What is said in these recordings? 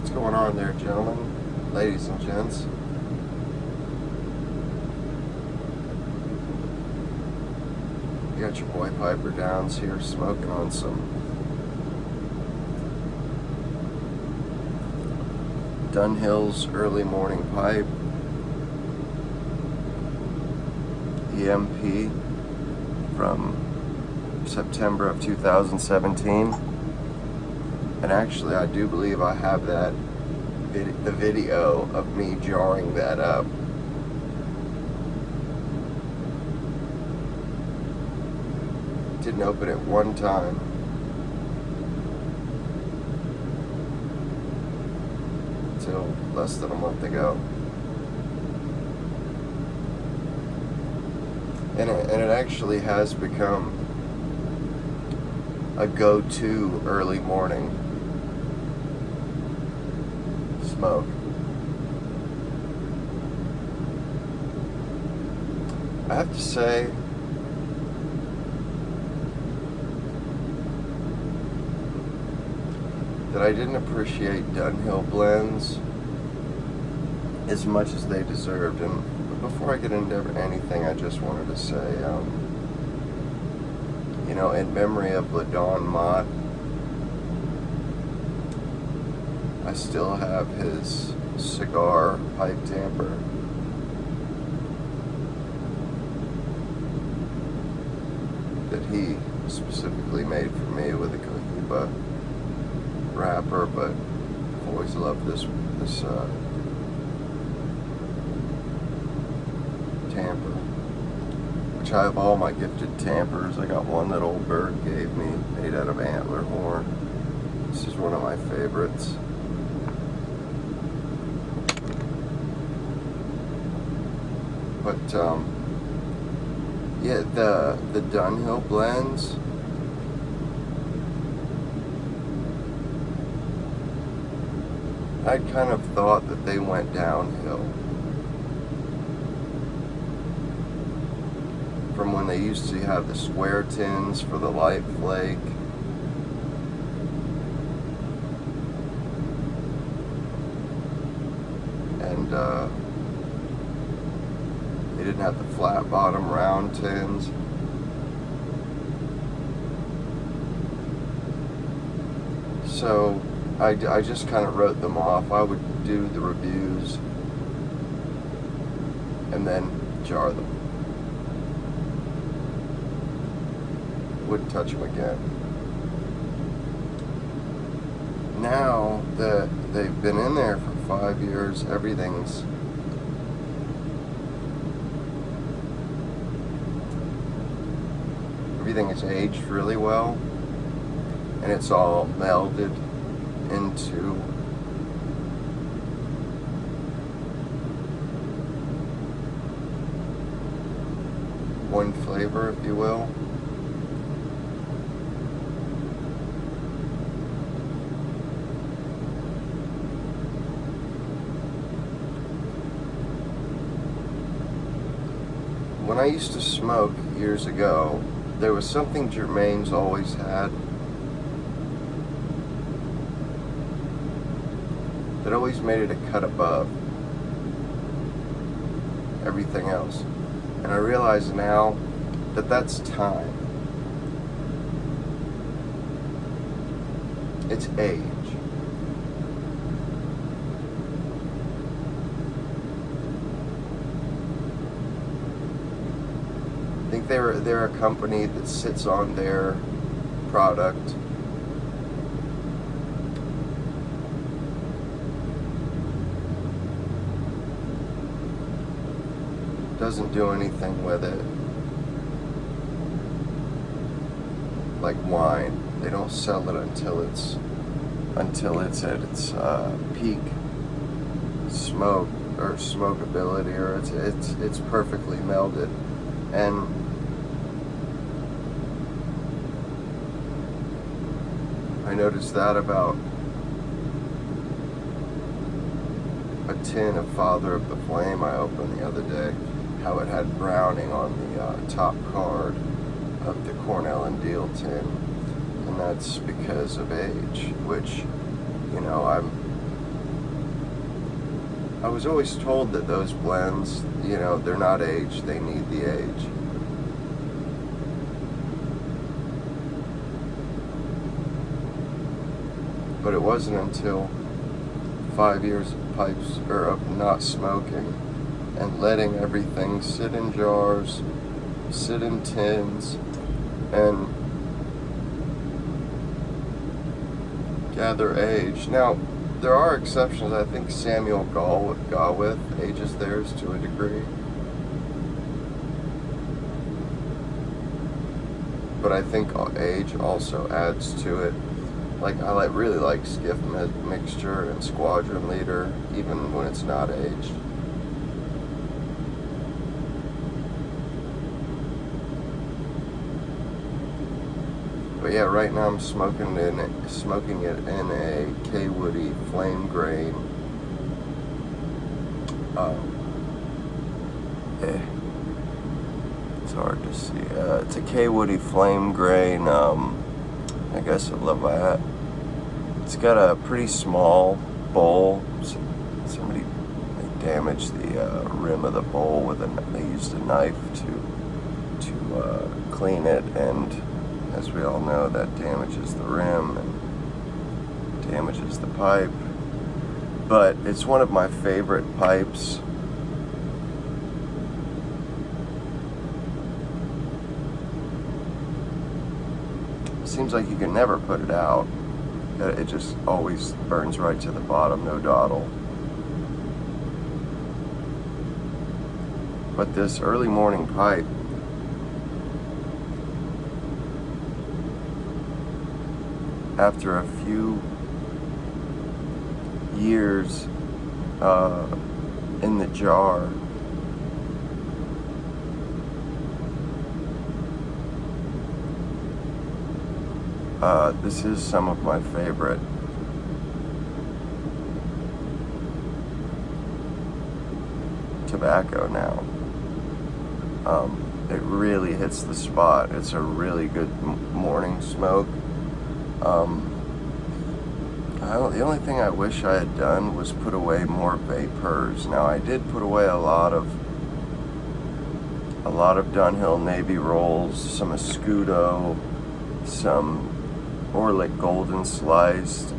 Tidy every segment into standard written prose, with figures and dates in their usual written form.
What's going on there, gentlemen, ladies and gents? You got your boy Piper Downs here smoking on some DUNHILL's early morning pipe, EMP from September of 2017. And actually, I do believe I have the video of me jarring that up. Didn't open it one time. Until less than a month ago. And it actually has become a go-to early morning smoke. I have to say, that I didn't appreciate DUNHILL blends as much as they deserved. And before I get into anything, I just wanted to say, in memory of LaDon Mott, I still have his cigar pipe tamper. That he specifically made for me with a Cohiba wrapper, but I've always loved this tamper, which I have all my gifted tampers. I got one that old Bird gave me, made out of antler horn. This is one of my favorites. But yeah, the DUNHILL blends, I kind of thought that they went downhill from when they used to have the square tins for the light flake, and they didn't have the flat bottom round tins. So I just kind of wrote them off. I would do the reviews and then jar them. Wouldn't touch them again. Now that they've been in there for 5 years, everything's aged really well, and it's all melded into one flavor, if you will. When I used to smoke years ago, there was something Germain's always had that always made it a cut above everything else. And I realize now that that's time. It's age. I think they're a company that sits on their product doesn't do anything with it like wine. They don't sell it until it's at its peak smoke or smokability, or it's perfectly melded. And I noticed that about a tin of Father of the Flame I opened the other day, how it had browning on the top card of the Cornell and Deal tin, and that's because of age, which, I'm I was always told that those blends, you know, they're not aged, they need the age. But it wasn't until 5 years of pipes, or of not smoking, and letting everything sit in jars, sit in tins, and gather age. Now, there are exceptions. I think Samuel Gawith ages theirs to a degree. But I think age also adds to it. Like, I really like Skiff Mixture and Squadron Leader, even when it's not aged. But yeah, right now I'm smoking it in a K Woody Flame Grain. It's hard to see. It's a K Woody Flame Grain. I guess a Lavat. It's got a pretty small bowl. Somebody damaged the rim of the bowl with they used a knife to clean it, and as we all know, that damages the rim and damages the pipe. But it's one of my favorite pipes. Seems like you can never put it out. It just always burns right to the bottom, no dawdle. But this early morning pipe, after a few years in the jar, this is some of my favorite. Tobacco now. It really hits the spot. It's a really good morning smoke. The only thing I wish I had done was put away more vapors. Now, I did put away a lot of DUNHILL Navy rolls, some Escudo, some Orlick Golden Sliced,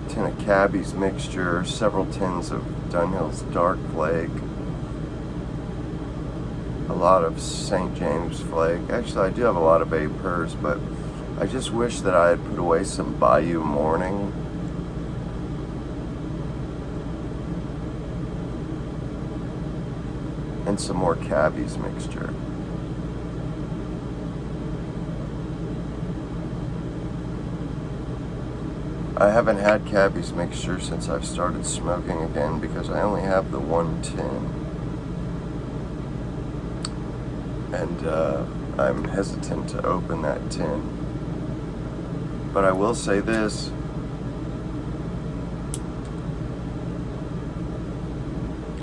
tin of Cabby's Mixture, several tins of DUNHILL's Dark Flake, a lot of St. James Flake. Actually, I do have a lot of vapors, but I just wish that I had put away some Bayou Morning. And some more Cabby's Mixture. I haven't had Cabby's Mixture since I've started smoking again because I only have the one tin. And I'm hesitant to open that tin. But I will say this.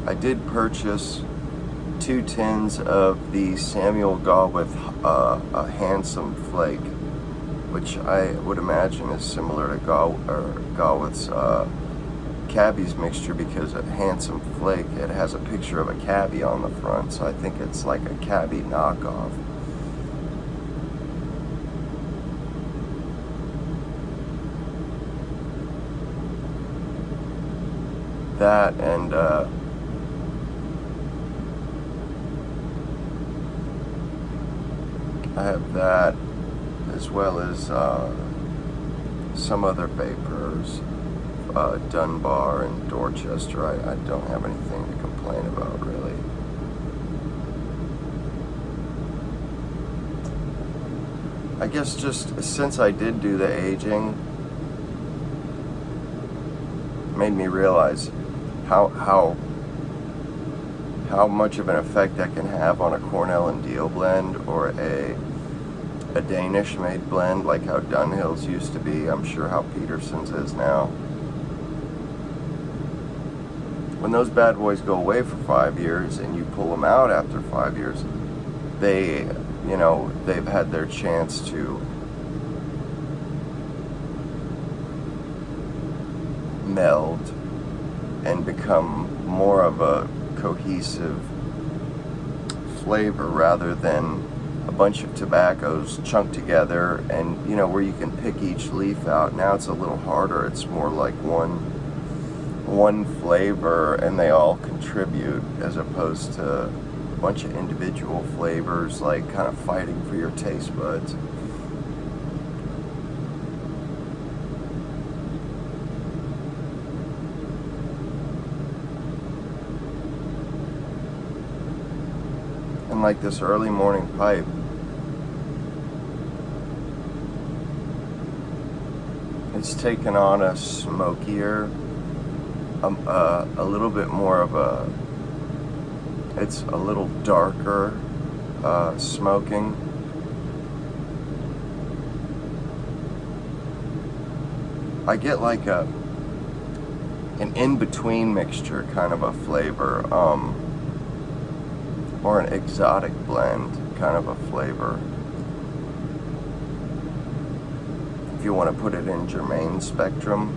I did purchase 2 tins of the Samuel Gawith Handsome Flake, which I would imagine is similar to Gawith's Cabby's Mixture, because a Handsome Flake, it has a picture of a Cabby on the front, so I think it's like a Cabby knockoff. That and I have that, as well as some other vapors, Dunbar and Dorchester. I don't have anything to complain about, really. I guess just since I did do the aging, made me realize how much of an effect that can have on a Cornell and Deal blend, or a Danish made blend, like how DUNHILL's used to be. I'm sure how Peterson's is now. When those bad boys go away for 5 years and you pull them out after 5 years, they've had their chance to meld and become more of a cohesive flavor rather than a bunch of tobaccos chunked together, and you know, where you can pick each leaf out. Now it's a little harder. It's more like one flavor and they all contribute, as opposed to a bunch of individual flavors like kind of fighting for your taste buds. And like this early morning pipe, it's taken on a smokier, a little bit more of a, it's a little darker smoking. I get like an in-between mixture kind of a flavor, or an exotic blend kind of a flavor. If you want to put it in Germain spectrum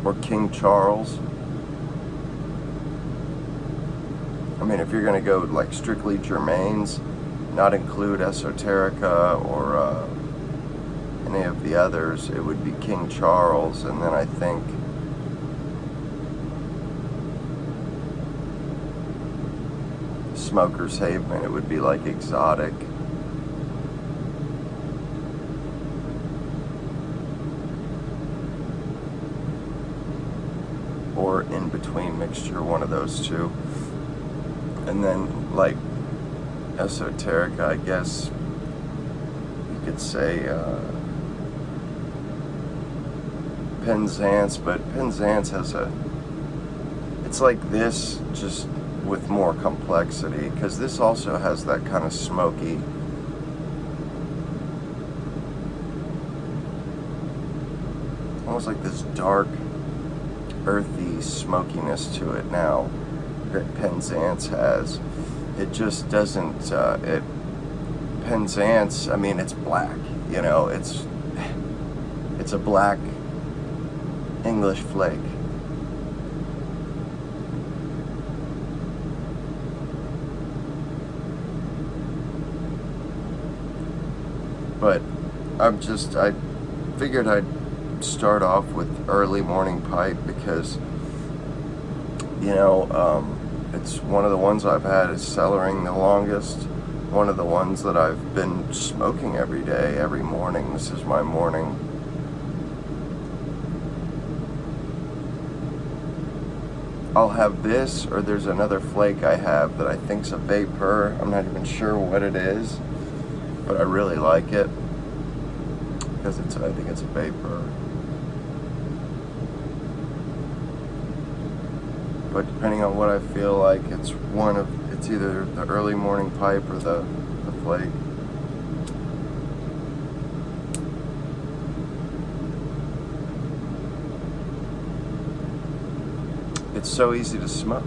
or King Charles. I mean, if you're going to go like strictly Germains, not include Esoterica or any of the others, it would be King Charles, and then I think Smoker's Haven, it would be like exotic. Or in between mixture, one of those two. And then like Esoterica, I guess you could say Penzance, but Penzance has it's like this, just with more complexity, because this also has that kind of smoky, almost like this dark, earthy smokiness to it now that Penzance has. It just doesn't, Penzance, I mean, it's black, you know, it's a black English flake. But I figured I'd start off with early morning pipe because, you know, it's one of the ones I've had is cellaring the longest. One of the ones that I've been smoking every day, every morning. This is my morning. I'll have this, or there's another flake I have that I think's a vapor. I'm not even sure what it is, but I really like it because I think it's a vapor. But depending on what I feel like, it's either the early morning pipe or the flake. It's so easy to smoke.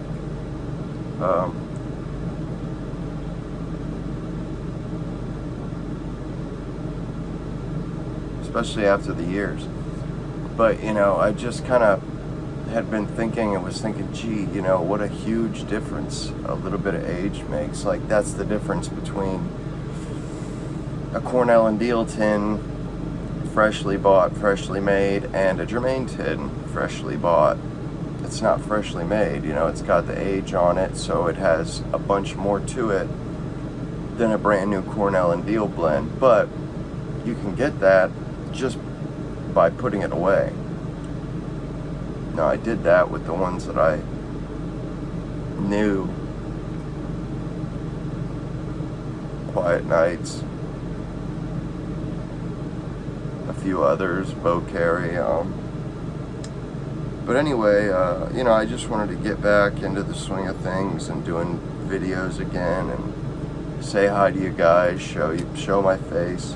Especially after the years. But, you know, I just kind of had been thinking and was thinking, gee, you know, what a huge difference a little bit of age makes. Like, that's the difference between a Cornell and Deal tin, freshly bought, freshly made, and a Germain tin, freshly bought. It's not freshly made, you know, it's got the age on it, so it has a bunch more to it than a brand new Cornell and Deal blend. But you can get that just by putting it away. Now, I did that with the ones that I knew. Quiet Nights, a few others, Bo Carey. But anyway, you know, I just wanted to get back into the swing of things and doing videos again and say hi to you guys, show my face.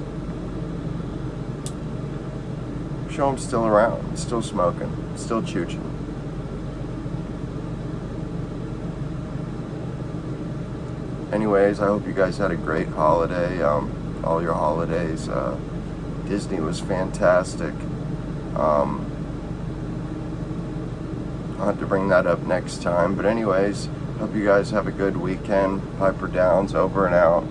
Show I'm still around, still smoking, still chooching. Anyways, I hope you guys had a great holiday, all your holidays. Disney was fantastic. I'll have to bring that up next time. But anyways, hope you guys have a good weekend. Piper Downs, over and out.